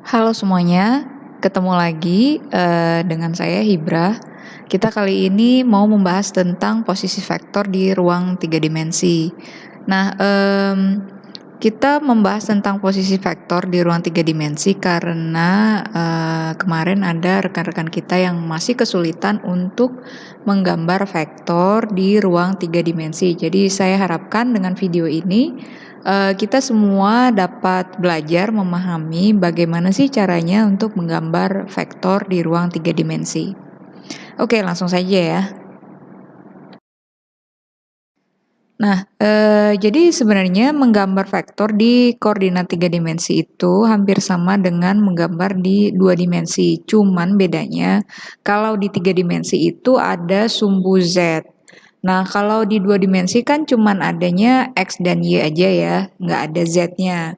Halo semuanya, ketemu lagi dengan saya Hibra. Kita kali ini mau membahas tentang posisi vektor di ruang 3 dimensi. Nah, kita membahas tentang posisi vektor di ruang 3 dimensi karena kemarin ada rekan-rekan kita yang masih kesulitan untuk menggambar vektor di ruang 3 dimensi. Jadi saya harapkan dengan video ini kita semua dapat belajar memahami bagaimana sih caranya untuk menggambar vektor di ruang 3 dimensi. Oke, langsung saja ya. Nah, jadi sebenarnya menggambar vektor di koordinat 3 dimensi itu hampir sama dengan menggambar di 2 dimensi. Cuman bedanya kalau di 3 dimensi itu ada sumbu Z. Nah, kalau di 2 dimensi kan cuman adanya X dan Y aja ya, nggak ada Z-nya.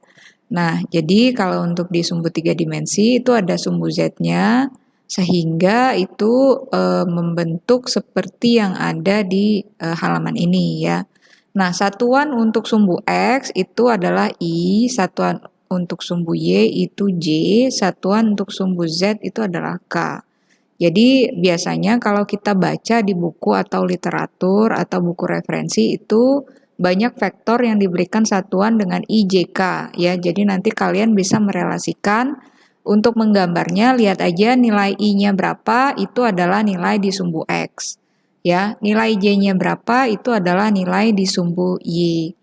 Nah, jadi kalau untuk di sumbu 3 dimensi itu ada sumbu Z-nya, sehingga itu membentuk seperti yang ada di halaman ini ya. Nah, satuan untuk sumbu X itu adalah I, satuan untuk sumbu Y itu J, satuan untuk sumbu Z itu adalah K. Jadi biasanya kalau kita baca di buku atau literatur atau buku referensi itu banyak vektor yang diberikan satuan dengan IJK ya. Jadi nanti kalian bisa merelasikan untuk menggambarnya, lihat aja nilai I-nya berapa, itu adalah nilai di sumbu X. Ya, nilai J-nya berapa itu adalah nilai di sumbu Y.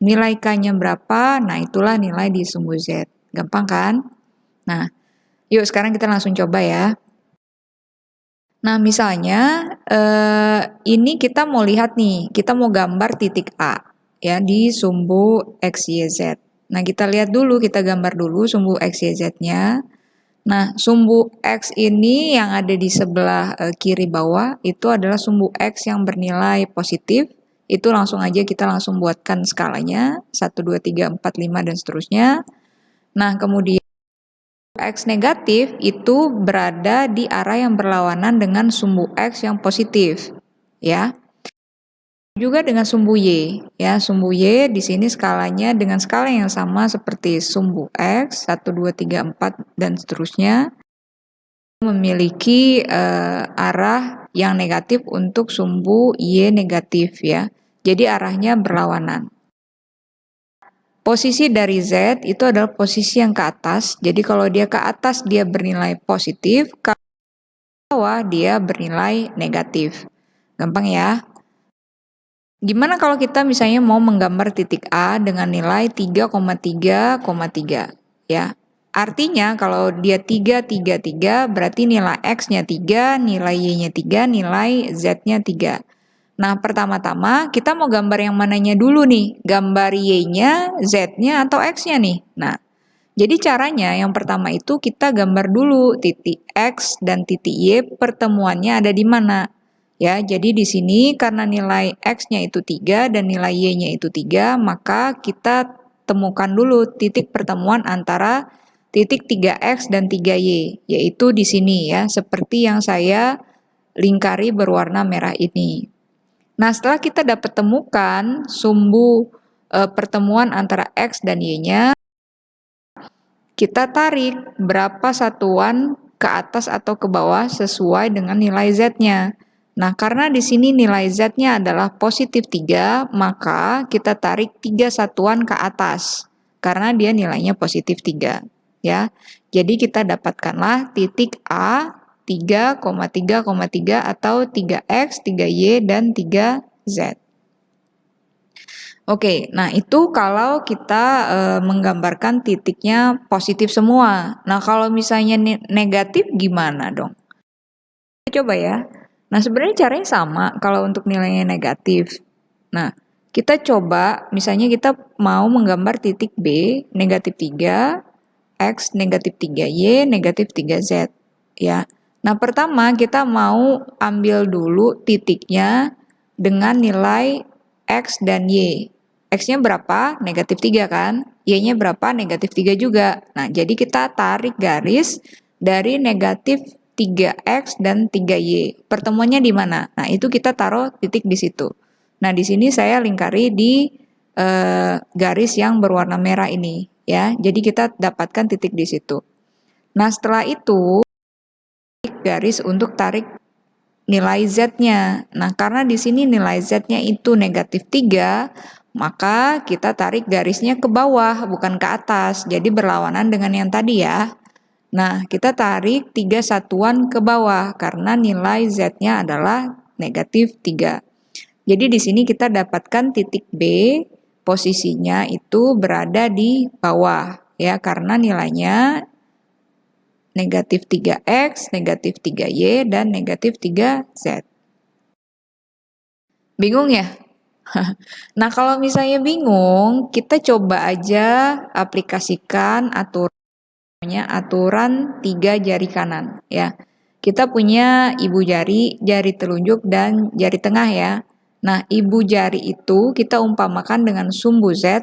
Nilai K-nya berapa? Nah, itulah nilai di sumbu Z. Gampang kan? Nah, yuk sekarang kita langsung coba ya. Nah, misalnya ini kita mau lihat nih, kita mau gambar titik A ya di sumbu X, Y, Z. Nah, kita lihat dulu, kita gambar dulu sumbu X, Y, Z-nya. Nah, sumbu X ini yang ada di sebelah kiri bawah itu adalah sumbu X yang bernilai positif. Itu langsung aja kita langsung buatkan skalanya 1, 2, 3, 4, 5 dan seterusnya. Nah, kemudian X negatif itu berada di arah yang berlawanan dengan sumbu X yang positif. Ya. Juga dengan sumbu Y, ya. Sumbu Y di sini skalanya dengan skala yang sama seperti sumbu X, 1, 2, 3, 4 dan seterusnya. Memiliki arah yang negatif untuk sumbu Y negatif ya. Jadi arahnya berlawanan. Posisi dari Z itu adalah posisi yang ke atas. Jadi kalau dia ke atas dia bernilai positif, ke bawah dia bernilai negatif. Gampang ya. Gimana kalau kita misalnya mau menggambar titik A dengan nilai 3,3,3 ya. Artinya kalau dia 3, 3, 3 berarti nilai X-nya 3, nilai Y-nya 3, nilai Z-nya 3. Nah, pertama-tama kita mau gambar yang mananya dulu nih? Gambar Y-nya, Z-nya, atau X-nya nih? Nah, jadi caranya yang pertama itu kita gambar dulu titik X dan titik Y pertemuannya ada di mana. Ya, jadi di sini karena nilai X-nya itu 3 dan nilai Y-nya itu 3, maka kita temukan dulu titik pertemuan antara titik 3X dan 3Y, yaitu di sini ya, seperti yang saya lingkari berwarna merah ini. Nah, setelah kita dapat temukan sumbu pertemuan antara X dan Y-nya, kita tarik berapa satuan ke atas atau ke bawah sesuai dengan nilai Z-nya. Nah, karena di sini nilai Z-nya adalah positif 3, maka kita tarik 3 satuan ke atas. Karena dia nilainya positif 3. Ya. Jadi kita dapatkanlah titik A 3,3,3 atau 3X, 3Y, dan 3Z. Oke, nah itu kalau kita menggambarkan titiknya positif semua. Nah, kalau misalnya negatif gimana dong? Coba ya. Nah, sebenarnya caranya sama kalau untuk nilainya negatif. Nah, kita coba misalnya kita mau menggambar titik B negatif 3, X negatif 3Y, negatif 3Z. Ya. Nah, pertama kita mau ambil dulu titiknya dengan nilai X dan Y. X-nya berapa? Negatif 3 kan? Y-nya berapa? Negatif 3 juga. Nah, jadi kita tarik garis dari negatif 3X dan 3Y. Pertemuannya di mana? Nah, itu kita taruh titik di situ. Nah, di sini saya lingkari di garis yang berwarna merah ini. Ya, jadi kita dapatkan titik di situ. Nah, setelah itu garis untuk tarik nilai Z-nya. Nah, karena di sini nilai Z-nya itu negatif 3, maka kita tarik garisnya ke bawah, bukan ke atas. Jadi berlawanan dengan yang tadi ya. Nah, kita tarik 3 satuan ke bawah, karena nilai Z-nya adalah negatif 3. Jadi di sini kita dapatkan titik B, posisinya itu berada di bawah, ya, karena nilainya negatif 3X, negatif 3Y, dan negatif 3Z. Bingung ya? Nah, kalau misalnya bingung, kita coba aja aplikasikan aturan 3 jari kanan, ya. Kita punya ibu jari, jari telunjuk, dan jari tengah ya. Nah, ibu jari itu kita umpamakan dengan sumbu Z,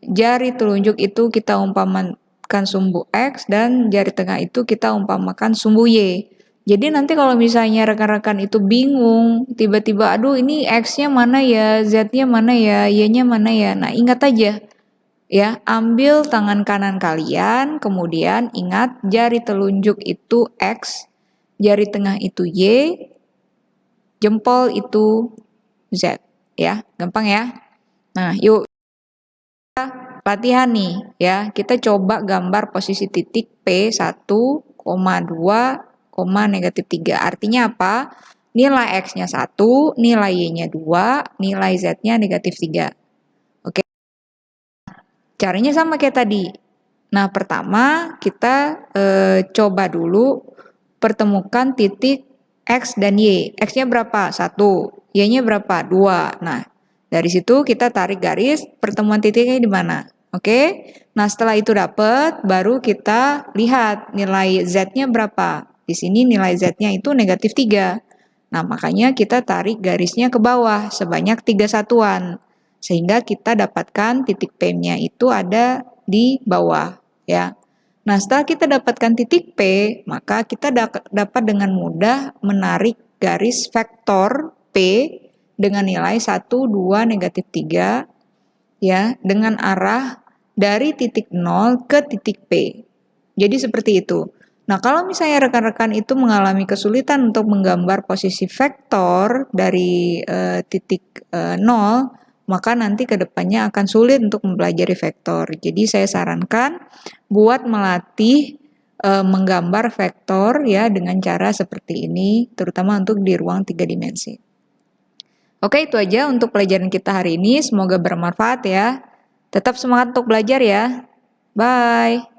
jari telunjuk itu kita umpamakan sumbu X, dan jari tengah itu kita umpamakan sumbu Y. Jadi nanti kalau misalnya rekan-rekan itu bingung, tiba-tiba aduh ini X-nya mana ya, Z-nya mana ya, Y-nya mana ya. Nah, ingat aja ya, ambil tangan kanan kalian, kemudian ingat jari telunjuk itu X, jari tengah itu Y, jempol itu Z, ya, gampang ya. Nah, yuk latihan nih ya, kita coba gambar posisi titik P1, 2, negatif 3. Artinya apa? Nilai X-nya 1, nilai Y-nya 2, nilai Z-nya negatif 3. Oke, caranya sama kayak tadi. Nah, pertama kita coba dulu pertemukan titik X dan Y. X-nya berapa? 1. Y-nya berapa? 2. Nah, dari situ kita tarik garis pertemuan titiknya di mana. Oke? Nah, setelah itu dapat, baru kita lihat nilai Z-nya berapa. Di sini nilai Z-nya itu negatif 3. Nah, makanya kita tarik garisnya ke bawah sebanyak 3 satuan. Sehingga kita dapatkan titik P-nya itu ada di bawah, ya. Nah, setelah kita dapatkan titik P, maka kita dapat dengan mudah menarik garis vektor P dengan nilai 1, 2, negatif 3, ya, dengan arah dari titik 0 ke titik P. Jadi seperti itu. Nah, kalau misalnya rekan-rekan itu mengalami kesulitan untuk menggambar posisi vektor dari titik 0, maka nanti ke depannya akan sulit untuk mempelajari vektor. Jadi saya sarankan buat melatih menggambar vektor ya dengan cara seperti ini, terutama untuk di ruang 3 dimensi. Oke, itu aja untuk pelajaran kita hari ini. Semoga bermanfaat ya. Tetap semangat untuk belajar ya. Bye.